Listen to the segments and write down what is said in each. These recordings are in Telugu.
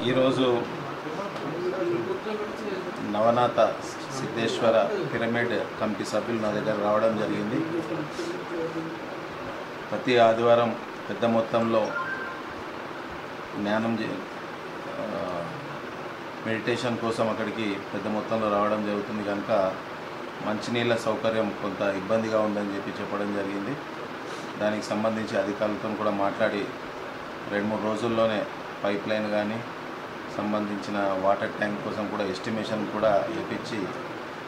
ఈరోజు నవనాథ సిద్ధేశ్వర పిరమిడ్ కమిటీ సభ్యులు నా దగ్గర రావడం జరిగింది. ప్రతి ఆదివారం పెద్ద మొత్తంలో జ్ఞానం మెడిటేషన్ కోసం అక్కడికి పెద్ద మొత్తంలో రావడం జరుగుతుంది. కనుక మంచినీళ్ళ సౌకర్యం కొంత ఇబ్బందిగా ఉందని చెప్పడం జరిగింది. దానికి సంబంధించి అధికారులతో కూడా మాట్లాడి 2-3 రోజుల్లోనే పైప్ లైన్ కానీ సంబంధించిన వాటర్ ట్యాంక్ కోసం కూడా ఎస్టిమేషన్ కూడా వేయించి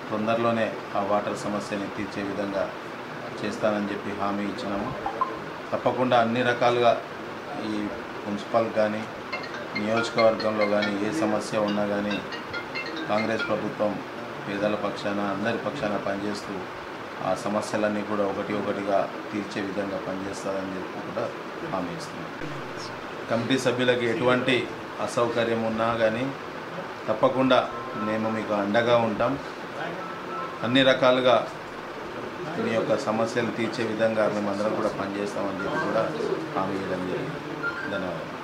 తొందరలోనే ఆ వాటర్ సమస్యని తీర్చే విధంగా చేస్తానని చెప్పి హామీ ఇచ్చినాము. తప్పకుండా అన్ని రకాలుగా ఈ మున్సిపల్ కానీ నియోజకవర్గంలో కానీ ఏ సమస్య ఉన్నా కానీ కాంగ్రెస్ ప్రభుత్వం పేదల పక్షాన అందరి పక్షాన పనిచేస్తూ ఆ సమస్యలన్నీ కూడా ఒకటిగా తీర్చే విధంగా పనిచేస్తారని చెప్పి కూడా హామీ ఇస్తున్నాం. కమిటీ సభ్యులకి ఎటువంటి అసౌకర్యం ఉన్నా కానీ తప్పకుండా మేము మీకు అండగా ఉంటాం. అన్ని రకాలుగా మీ యొక్క సమస్యలు తీర్చే విధంగా మేమందరం కూడా పనిచేస్తామని చెప్పి కూడా హామీ ఇవ్వడం జరిగింది. ధన్యవాదాలు.